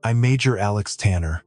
I'm Major Alex Tanner.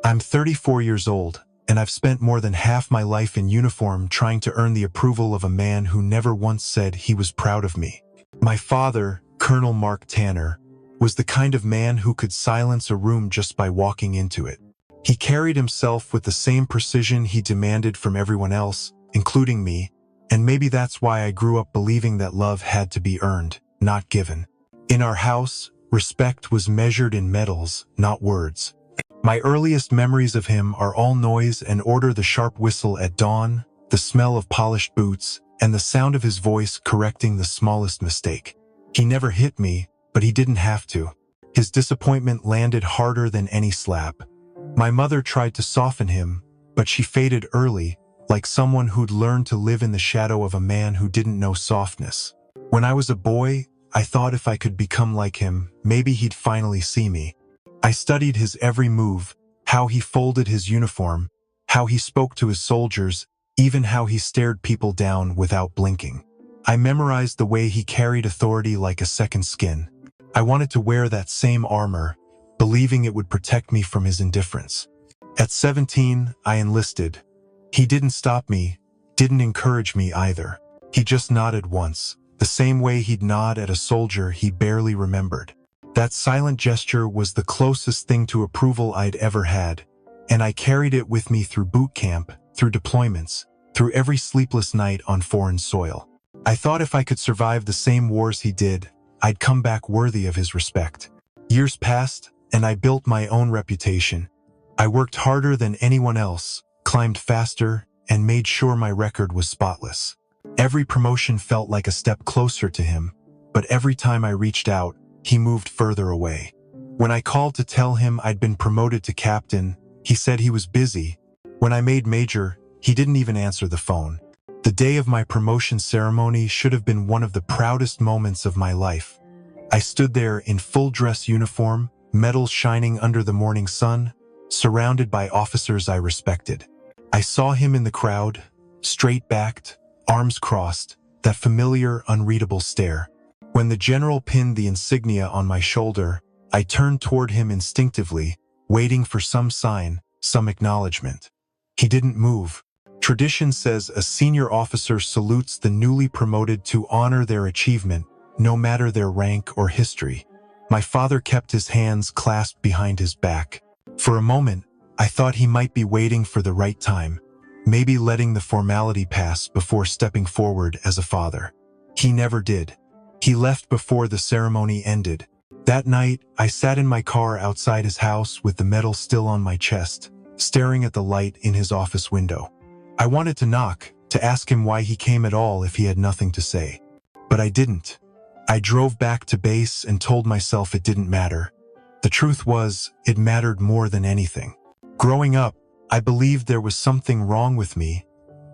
I'm 34 years old, and I've spent more than half my life in uniform trying to earn the approval of a man who never once said he was proud of me. My father, Colonel Mark Tanner, was the kind of man who could silence a room just by walking into it. He carried himself with the same precision he demanded from everyone else, including me, and maybe that's why I grew up believing that love had to be earned, not given. In our house, respect was measured in medals, not words. My earliest memories of him are all noise and order: the sharp whistle at dawn, the smell of polished boots, and the sound of his voice correcting the smallest mistake. He never hit me, but he didn't have to. His disappointment landed harder than any slap. My mother tried to soften him, but she faded early, like someone who'd learned to live in the shadow of a man who didn't know softness. When I was a boy, I thought if I could become like him, maybe he'd finally see me. I studied his every move, how he folded his uniform, how he spoke to his soldiers, even how he stared people down without blinking. I memorized the way he carried authority like a second skin. I wanted to wear that same armor, believing it would protect me from his indifference. At 17, I enlisted. He didn't stop me, didn't encourage me either. He just nodded once, the same way he'd nod at a soldier he barely remembered. That silent gesture was the closest thing to approval I'd ever had, and I carried it with me through boot camp, through deployments, through every sleepless night on foreign soil. I thought if I could survive the same wars he did, I'd come back worthy of his respect. Years passed, and I built my own reputation. I worked harder than anyone else, climbed faster, and made sure my record was spotless. Every promotion felt like a step closer to him, but every time I reached out, he moved further away. When I called to tell him I'd been promoted to captain, he said he was busy. When I made major, he didn't even answer the phone. The day of my promotion ceremony should have been one of the proudest moments of my life. I stood there in full dress uniform, medals shining under the morning sun, surrounded by officers I respected. I saw him in the crowd, straight-backed, arms crossed, that familiar, unreadable stare. When the general pinned the insignia on my shoulder, I turned toward him instinctively, waiting for some sign, some acknowledgement. He didn't move. Tradition says a senior officer salutes the newly promoted to honor their achievement, no matter their rank or history. My father kept his hands clasped behind his back. For a moment, I thought he might be waiting for the right time, maybe letting the formality pass before stepping forward as a father. He never did. He left before the ceremony ended. That night, I sat in my car outside his house with the medal still on my chest, staring at the light in his office window. I wanted to knock, to ask him why he came at all if he had nothing to say. But I didn't. I drove back to base and told myself it didn't matter. The truth was, it mattered more than anything. Growing up, I believed there was something wrong with me,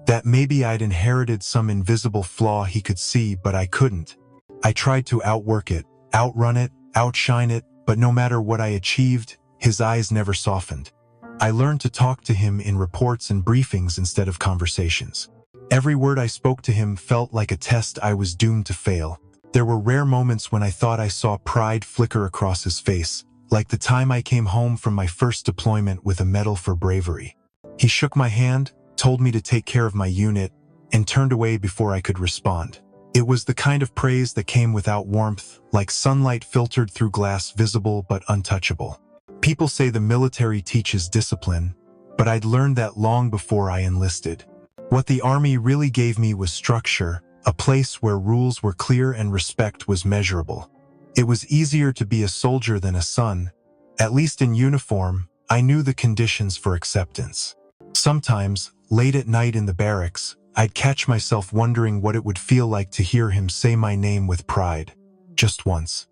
that maybe I'd inherited some invisible flaw he could see but I couldn't. I tried to outwork it, outrun it, outshine it, but no matter what I achieved, his eyes never softened. I learned to talk to him in reports and briefings instead of conversations. Every word I spoke to him felt like a test I was doomed to fail. There were rare moments when I thought I saw pride flicker across his face, like the time I came home from my first deployment with a medal for bravery. He shook my hand, told me to take care of my unit, and turned away before I could respond. It was the kind of praise that came without warmth, like sunlight filtered through glass, visible but untouchable. People say the military teaches discipline, but I'd learned that long before I enlisted. What the Army really gave me was structure, a place where rules were clear and respect was measurable. It was easier to be a soldier than a son. At least in uniform, I knew the conditions for acceptance. Sometimes, late at night in the barracks, I'd catch myself wondering what it would feel like to hear him say my name with pride, just once.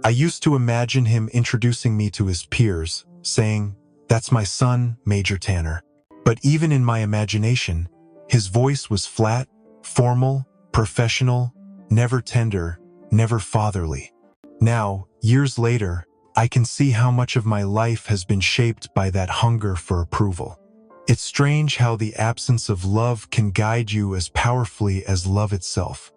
I used to imagine him introducing me to his peers, saying, "That's my son, Major Tanner." But even in my imagination, his voice was flat, formal, professional, never tender, never fatherly. Now, years later, I can see how much of my life has been shaped by that hunger for approval. It's strange how the absence of love can guide you as powerfully as love itself.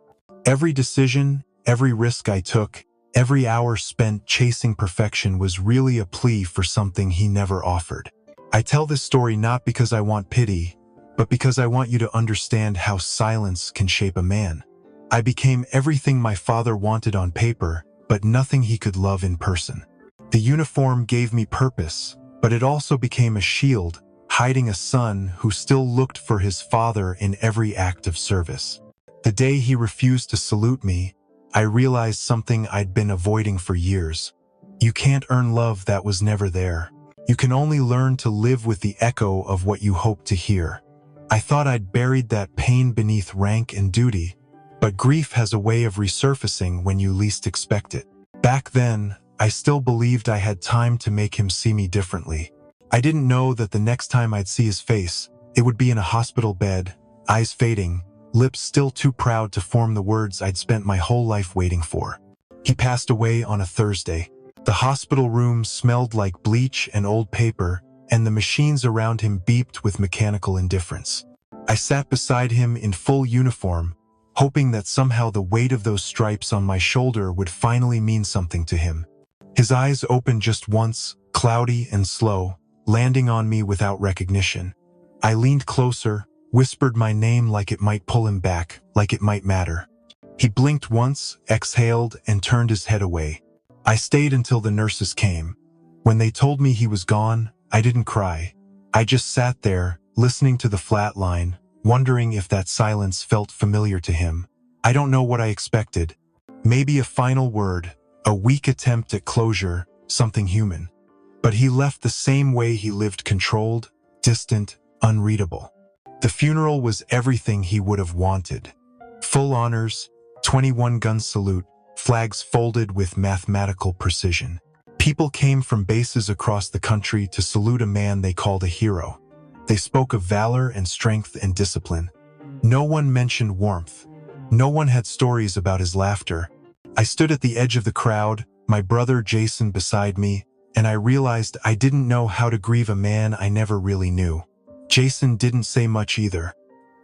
Every decision, every risk I took, Every hour spent chasing perfection was really a plea for something he never offered. I tell this story not because I want pity, but because I want you to understand how silence can shape a man. I became everything my father wanted on paper, but nothing he could love in person. The uniform gave me purpose, but it also became a shield, hiding a son who still looked for his father in every act of service. The day he refused to salute me, I realized something I'd been avoiding for years. You can't earn love that was never there. You can only learn to live with the echo of what you hope to hear. I thought I'd buried that pain beneath rank and duty, but grief has a way of resurfacing when you least expect it. Back then, I still believed I had time to make him see me differently. I didn't know that the next time I'd see his face, it would be in a hospital bed, eyes fading, lips still too proud to form the words I'd spent my whole life waiting for. He passed away on a Thursday. The hospital room smelled like bleach and old paper, and the machines around him beeped with mechanical indifference. I sat beside him in full uniform, hoping that somehow the weight of those stripes on my shoulder would finally mean something to him. His eyes opened just once, cloudy and slow, landing on me without recognition. I leaned closer, whispered my name like it might pull him back, like it might matter. He blinked once, exhaled, and turned his head away. I stayed until the nurses came. When they told me he was gone, I didn't cry. I just sat there, listening to the flat line, wondering if that silence felt familiar to him. I don't know what I expected. Maybe a final word, a weak attempt at closure, something human. But he left the same way he lived, controlled, distant, unreadable. The funeral was everything he would have wanted. Full honors, 21-gun salute, flags folded with mathematical precision. People came from bases across the country to salute a man they called a hero. They spoke of valor and strength and discipline. No one mentioned warmth. No one had stories about his laughter. I stood at the edge of the crowd, my brother Jason beside me, and I realized I didn't know how to grieve a man I never really knew. Jason didn't say much either.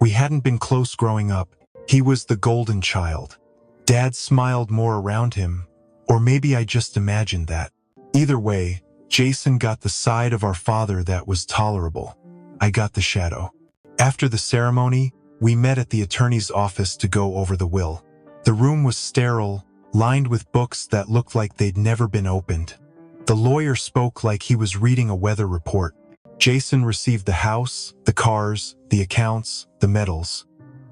We hadn't been close growing up. He was the golden child. Dad smiled more around him, or maybe I just imagined that. Either way, Jason got the side of our father that was tolerable. I got the shadow. After the ceremony, we met at the attorney's office to go over the will. The room was sterile, lined with books that looked like they'd never been opened. The lawyer spoke like he was reading a weather report. Jason received the house, the cars, the accounts, the medals.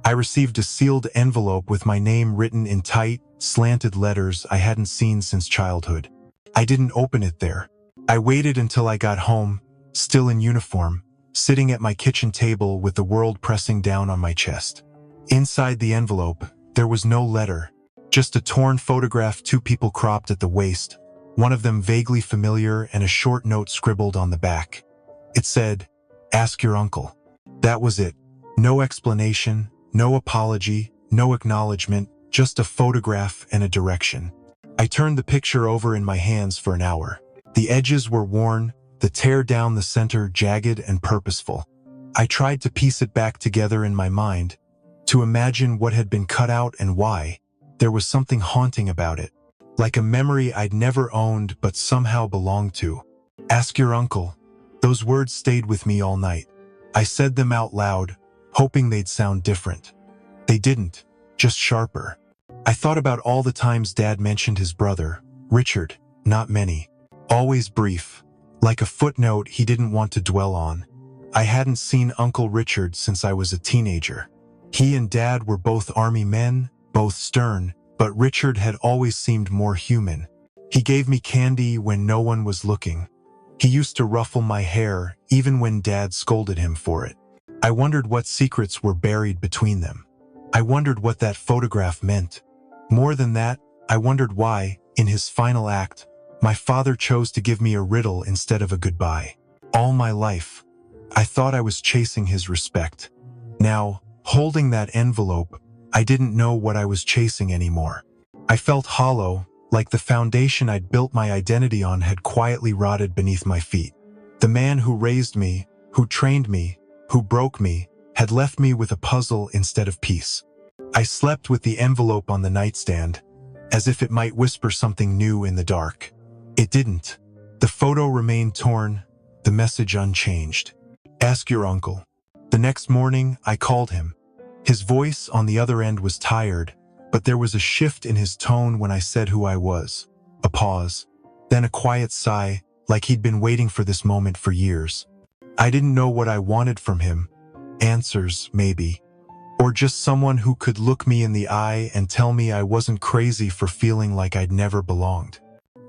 I received a sealed envelope with my name written in tight, slanted letters I hadn't seen since childhood. I didn't open it there. I waited until I got home, still in uniform, sitting at my kitchen table with the world pressing down on my chest. Inside the envelope, there was no letter, just a torn photograph, two people cropped at the waist, one of them vaguely familiar, and a short note scribbled on the back. It said, "Ask your uncle." That was it. No explanation, no apology, no acknowledgement, just a photograph and a direction. I turned the picture over in my hands for an hour. The edges were worn, the tear down the center jagged and purposeful. I tried to piece it back together in my mind, to imagine what had been cut out and why. There was something haunting about it, like a memory I'd never owned but somehow belonged to. Ask your uncle. Those words stayed with me all night. I said them out loud, hoping they'd sound different. They didn't, just sharper. I thought about all the times Dad mentioned his brother, Richard, not many. Always brief, like a footnote he didn't want to dwell on. I hadn't seen Uncle Richard since I was a teenager. He and Dad were both Army men, both stern, but Richard had always seemed more human. He gave me candy when no one was looking. He used to ruffle my hair even when Dad scolded him for it. I wondered what secrets were buried between them. I wondered what that photograph meant. More than that, I wondered why, in his final act, my father chose to give me a riddle instead of a goodbye. All my life, I thought I was chasing his respect. Now, holding that envelope, I didn't know what I was chasing anymore. I felt hollow, like the foundation I'd built my identity on had quietly rotted beneath my feet. The man who raised me, who trained me, who broke me, had left me with a puzzle instead of peace. I slept with the envelope on the nightstand, as if it might whisper something new in the dark. It didn't. The photo remained torn, the message unchanged. Ask your uncle. The next morning, I called him. His voice on the other end was tired, but there was a shift in his tone when I said who I was. A pause, then a quiet sigh, like he'd been waiting for this moment for years. I didn't know what I wanted from him. Answers, maybe. Or just someone who could look me in the eye and tell me I wasn't crazy for feeling like I'd never belonged.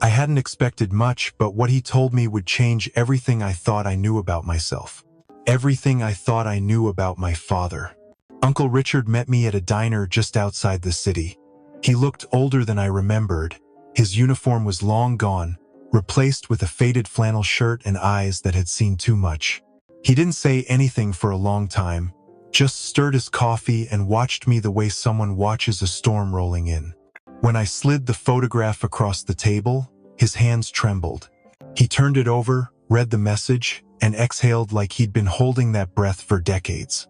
I hadn't expected much, but what he told me would change everything I thought I knew about myself. Everything I thought I knew about my father. Uncle Richard met me at a diner just outside the city. He looked older than I remembered. His uniform was long gone, replaced with a faded flannel shirt and eyes that had seen too much. He didn't say anything for a long time, just stirred his coffee and watched me the way someone watches a storm rolling in. When I slid the photograph across the table, his hands trembled. He turned it over, read the message, and exhaled like he'd been holding that breath for decades.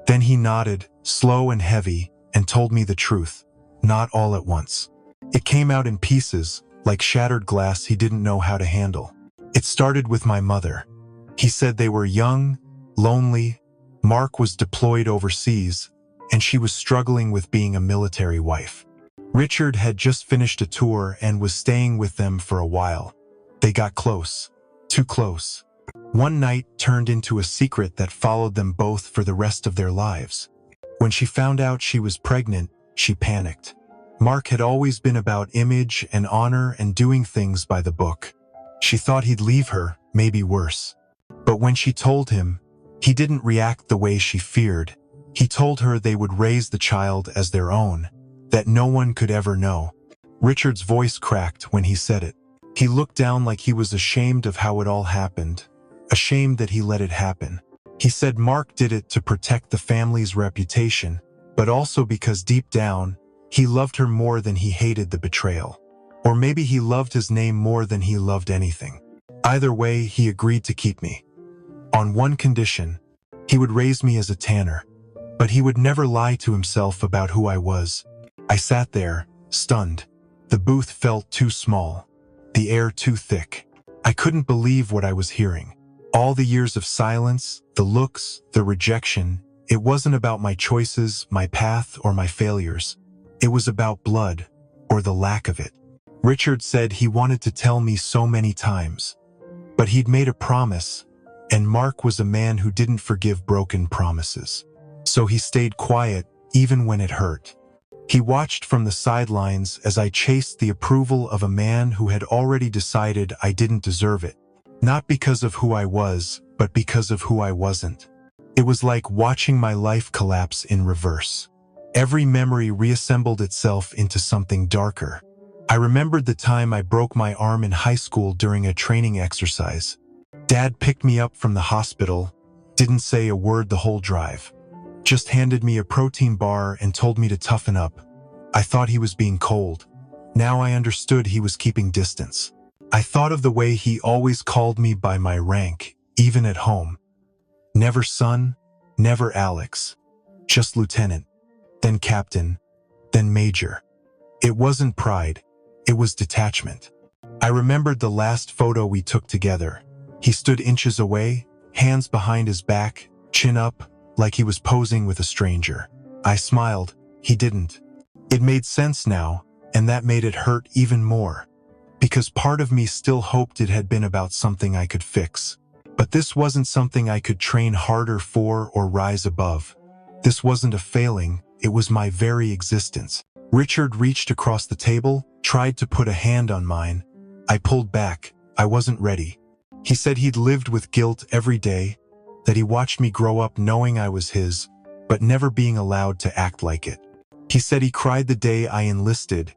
Then he nodded, slow and heavy, and told me the truth, not all at once. It came out in pieces, like shattered glass he didn't know how to handle. It started with my mother. He said they were young, lonely. Mark was deployed overseas, and she was struggling with being a military wife. Richard had just finished a tour and was staying with them for a while. They got close. Too close. One night turned into a secret that followed them both for the rest of their lives. When she found out she was pregnant, she panicked. Mark had always been about image and honor and doing things by the book. She thought he'd leave her, maybe worse. But when she told him, he didn't react the way she feared. He told her they would raise the child as their own, that no one could ever know. Richard's voice cracked when he said it. He looked down like he was ashamed of how it all happened, ashamed that he let it happen. He said Mark did it to protect the family's reputation, but also because deep down, he loved her more than he hated the betrayal. Or maybe he loved his name more than he loved anything. Either way, he agreed to keep me. On one condition, he would raise me as a tanner, but he would never lie to himself about who I was. I sat there, stunned. The booth felt too small, the air too thick. I couldn't believe what I was hearing. All the years of silence, the looks, the rejection, it wasn't about my choices, my path, or my failures. It was about blood, or the lack of it. Richard said he wanted to tell me so many times, but he'd made a promise, and Mark was a man who didn't forgive broken promises. So he stayed quiet, even when it hurt. He watched from the sidelines as I chased the approval of a man who had already decided I didn't deserve it. Not because of who I was, but because of who I wasn't. It was like watching my life collapse in reverse. Every memory reassembled itself into something darker. I remembered the time I broke my arm in high school during a training exercise. Dad picked me up from the hospital, didn't say a word the whole drive. Just handed me a protein bar and told me to toughen up. I thought he was being cold. Now I understood he was keeping distance. I thought of the way he always called me by my rank, even at home. Never son, never Alex. Just lieutenant, then captain, then major. It wasn't pride, it was detachment. I remembered the last photo we took together. He stood inches away, hands behind his back, chin up, like he was posing with a stranger. I smiled. He didn't. It made sense now, and that made it hurt even more. Because part of me still hoped it had been about something I could fix. But this wasn't something I could train harder for or rise above. This wasn't a failing, it was my very existence. Richard reached across the table, tried to put a hand on mine. I pulled back. I wasn't ready. He said he'd lived with guilt every day, that he watched me grow up knowing I was his, but never being allowed to act like it. He said he cried the day I enlisted,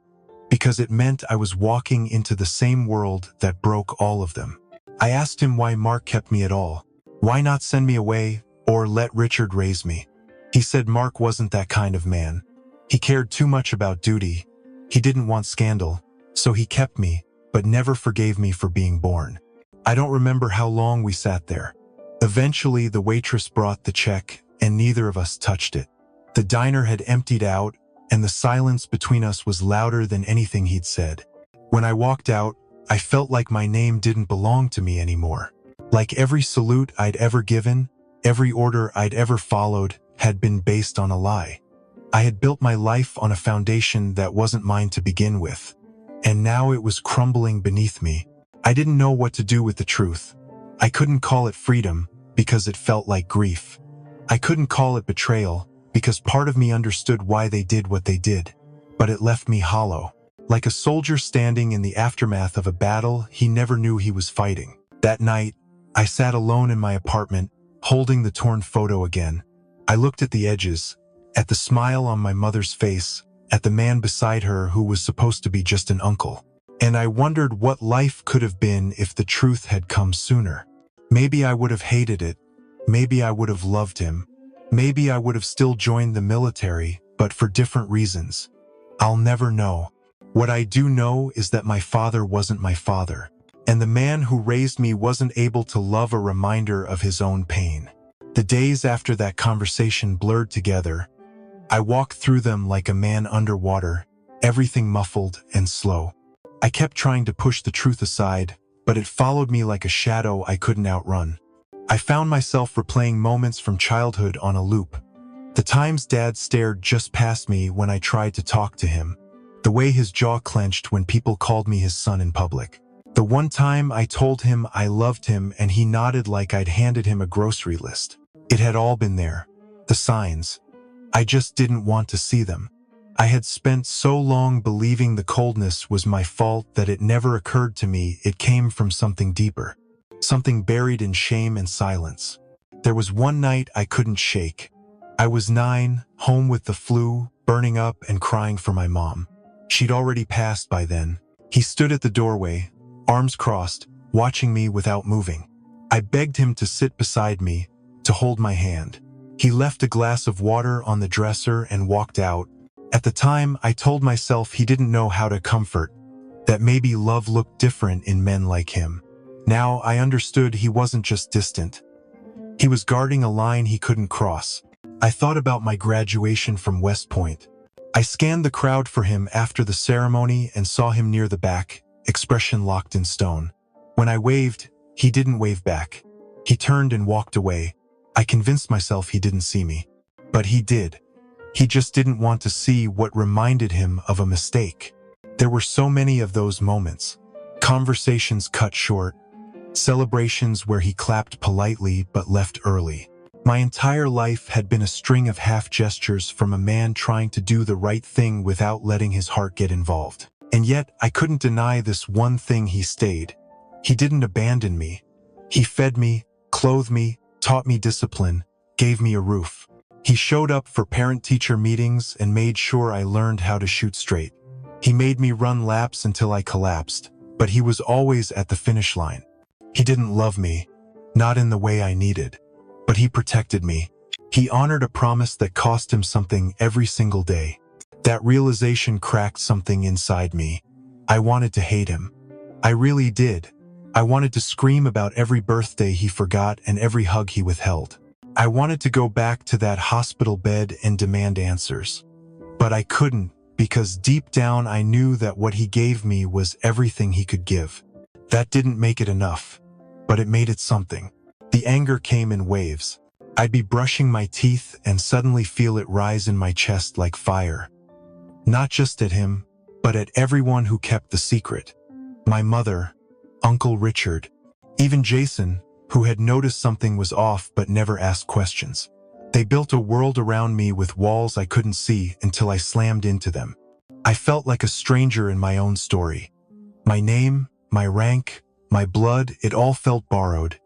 because it meant I was walking into the same world that broke all of them. I asked him why Mark kept me at all. Why not send me away, or let Richard raise me? He said Mark wasn't that kind of man. He cared too much about duty. He didn't want scandal, so he kept me, but never forgave me for being born. I don't remember how long we sat there. Eventually, the waitress brought the check, and neither of us touched it. The diner had emptied out, and the silence between us was louder than anything he'd said. When I walked out, I felt like my name didn't belong to me anymore. Like every salute I'd ever given, every order I'd ever followed had been based on a lie. I had built my life on a foundation that wasn't mine to begin with, and now it was crumbling beneath me. I didn't know what to do with the truth. I couldn't call it freedom because it felt like grief. I couldn't call it betrayal because part of me understood why they did what they did, but it left me hollow. Like a soldier standing in the aftermath of a battle he never knew he was fighting. That night, I sat alone in my apartment, holding the torn photo again. I looked at the edges, at the smile on my mother's face, at the man beside her who was supposed to be just an uncle. And I wondered what life could have been if the truth had come sooner. Maybe I would have hated it. Maybe I would have loved him. Maybe I would have still joined the military, but for different reasons. I'll never know. What I do know is that my father wasn't my father, and the man who raised me wasn't able to love a reminder of his own pain. The days after that conversation blurred together. I walked through them like a man underwater, everything muffled and slow. I kept trying to push the truth aside, but it followed me like a shadow I couldn't outrun. I found myself replaying moments from childhood on a loop. The times Dad stared just past me when I tried to talk to him. The way his jaw clenched when people called me his son in public. The one time I told him I loved him and he nodded like I'd handed him a grocery list. It had all been there. The signs. I just didn't want to see them. I had spent so long believing the coldness was my fault that it never occurred to me it came from something deeper. Something buried in shame and silence. There was one night I couldn't shake. I was 9, home with the flu, burning up and crying for my mom. She'd already passed by then. He stood at the doorway, arms crossed, watching me without moving. I begged him to sit beside me, to hold my hand. He left a glass of water on the dresser and walked out. At the time, I told myself he didn't know how to comfort, that maybe love looked different in men like him. Now I understood he wasn't just distant. He was guarding a line he couldn't cross. I thought about my graduation from West Point. I scanned the crowd for him after the ceremony and saw him near the back, expression locked in stone. When I waved, he didn't wave back. He turned and walked away. I convinced myself he didn't see me. But he did. He just didn't want to see what reminded him of a mistake. There were so many of those moments. Conversations cut short. Celebrations where he clapped politely but left early. My entire life had been a string of half gestures from a man trying to do the right thing without letting his heart get involved. And yet, I couldn't deny this one thing: he stayed. He didn't abandon me. He fed me, clothed me, taught me discipline, gave me a roof. He showed up for parent-teacher meetings and made sure I learned how to shoot straight. He made me run laps until I collapsed, but he was always at the finish line. He didn't love me, not in the way I needed, but he protected me. He honored a promise that cost him something every single day. That realization cracked something inside me. I wanted to hate him. I really did. I wanted to scream about every birthday he forgot and every hug he withheld. I wanted to go back to that hospital bed and demand answers. But I couldn't, because deep down I knew that what he gave me was everything he could give. That didn't make it enough, but it made it something. The anger came in waves. I'd be brushing my teeth and suddenly feel it rise in my chest like fire. Not just at him, but at everyone who kept the secret. My mother, Uncle Richard, even Jason, who had noticed something was off but never asked questions. They built a world around me with walls I couldn't see until I slammed into them. I felt like a stranger in my own story. My name, my rank, my blood, it all felt borrowed,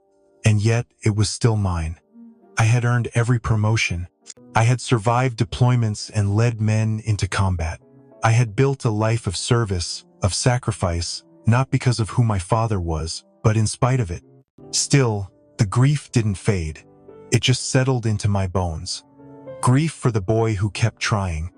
and yet it was still mine. I had earned every promotion. I had survived deployments and led men into combat. I had built a life of service, of sacrifice, not because of who my father was, but in spite of it. Still, the grief didn't fade. It just settled into my bones. Grief for the boy who kept trying,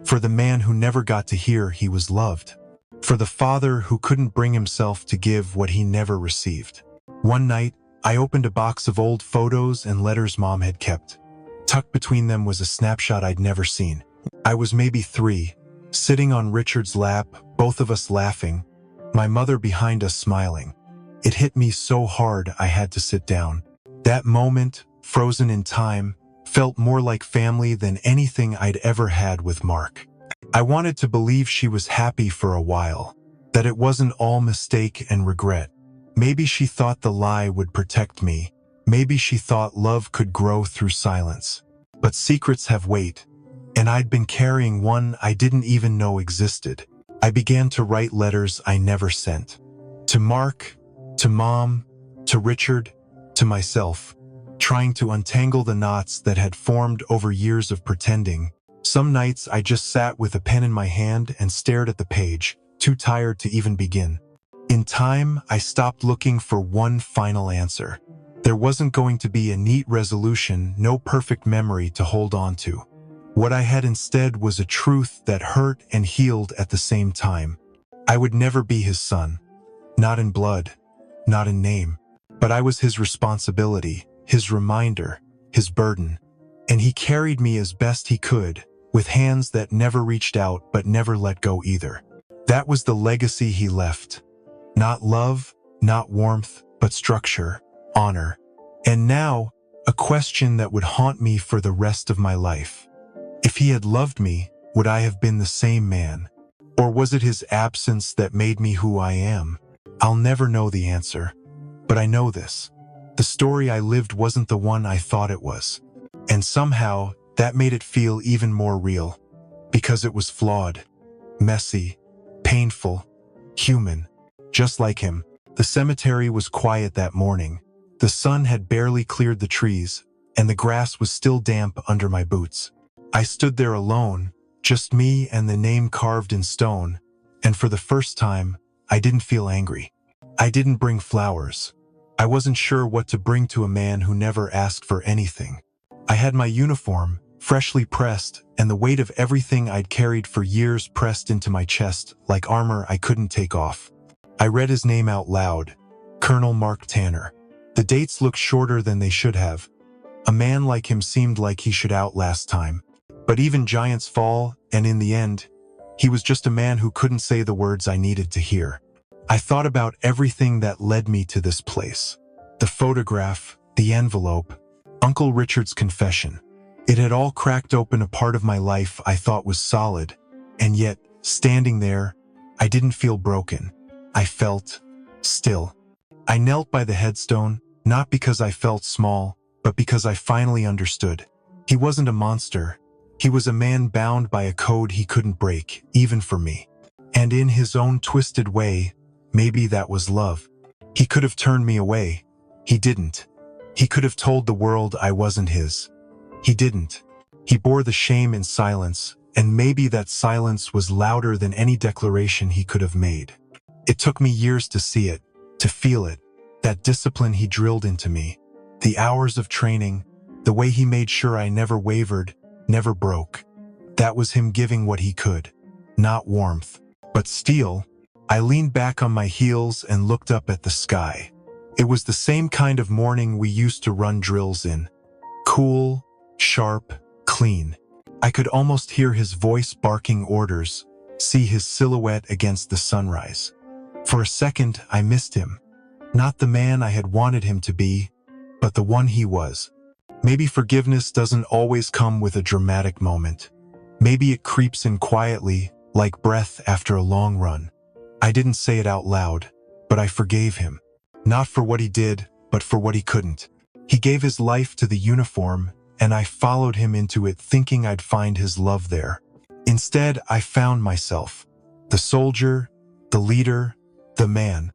for the man who never got to hear he was loved, for the father who couldn't bring himself to give what he never received. One night, I opened a box of old photos and letters Mom had kept. Tucked between them was a snapshot I'd never seen. I was maybe 3, sitting on Richard's lap, both of us laughing, my mother behind us smiling. It hit me so hard I had to sit down. That moment, frozen in time, felt more like family than anything I'd ever had with Mark. I wanted to believe she was happy for a while, that it wasn't all mistake and regret. Maybe she thought the lie would protect me. Maybe she thought love could grow through silence. But secrets have weight, and I'd been carrying one I didn't even know existed. I began to write letters I never sent. To Mark, to Mom, to Richard, to myself, trying to untangle the knots that had formed over years of pretending. Some nights I just sat with a pen in my hand and stared at the page, too tired to even begin. In time, I stopped looking for one final answer. There wasn't going to be a neat resolution, no perfect memory to hold on to. What I had instead was a truth that hurt and healed at the same time. I would never be his son. Not in blood, not in name. But I was his responsibility, his reminder, his burden. And he carried me as best he could, with hands that never reached out but never let go either. That was the legacy he left. Not love, not warmth, but structure, honor. And now, a question that would haunt me for the rest of my life. If he had loved me, would I have been the same man? Or was it his absence that made me who I am? I'll never know the answer. But I know this. The story I lived wasn't the one I thought it was. And somehow, that made it feel even more real. Because it was flawed, messy, painful, human. Just like him. The cemetery was quiet that morning. The sun had barely cleared the trees, and the grass was still damp under my boots. I stood there alone, just me and the name carved in stone, and for the first time, I didn't feel angry. I didn't bring flowers. I wasn't sure what to bring to a man who never asked for anything. I had my uniform, freshly pressed, and the weight of everything I'd carried for years pressed into my chest like armor I couldn't take off. I read his name out loud, Colonel Mark Tanner. The dates looked shorter than they should have. A man like him seemed like he should outlast time. But even giants fall, and in the end, he was just a man who couldn't say the words I needed to hear. I thought about everything that led me to this place. The photograph, the envelope, Uncle Richard's confession. It had all cracked open a part of my life I thought was solid, and yet, standing there, I didn't feel broken. I felt still. I knelt by the headstone, not because I felt small, but because I finally understood. He wasn't a monster. He was a man bound by a code he couldn't break, even for me. And in his own twisted way, maybe that was love. He could have turned me away. He didn't. He could have told the world I wasn't his. He didn't. He bore the shame in silence, and maybe that silence was louder than any declaration he could have made. It took me years to see it, to feel it, that discipline he drilled into me, the hours of training, the way he made sure I never wavered, never broke. That was him giving what he could, not warmth, but steel. I leaned back on my heels and looked up at the sky. It was the same kind of morning we used to run drills in. Cool, sharp, clean. I could almost hear his voice barking orders, see his silhouette against the sunrise. For a second, I missed him. Not the man I had wanted him to be, but the one he was. Maybe forgiveness doesn't always come with a dramatic moment. Maybe it creeps in quietly, like breath after a long run. I didn't say it out loud, but I forgave him. Not for what he did, but for what he couldn't. He gave his life to the uniform, and I followed him into it thinking I'd find his love there. Instead, I found myself. The soldier, the leader, the man.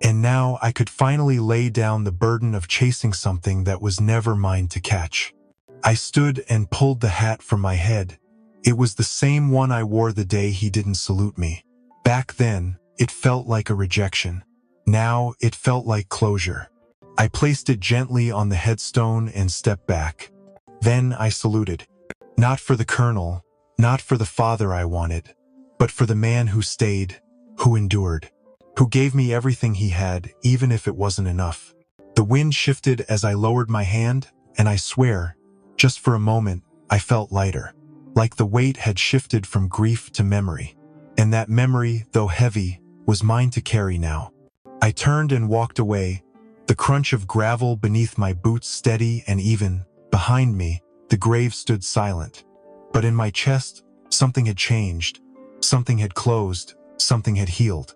And now I could finally lay down the burden of chasing something that was never mine to catch. I stood and pulled the hat from my head. It was the same one I wore the day he didn't salute me. Back then, it felt like a rejection. Now, it felt like closure. I placed it gently on the headstone and stepped back. Then I saluted. Not for the colonel, not for the father I wanted, but for the man who stayed, who endured, who gave me everything he had, even if it wasn't enough. The wind shifted as I lowered my hand, and I swear, just for a moment, I felt lighter. like the weight had shifted from grief to memory. And that memory, though heavy, was mine to carry now. I turned and walked away, the crunch of gravel beneath my boots steady and even. Behind me, the grave stood silent. But in my chest, something had changed. Something had closed. Something had healed.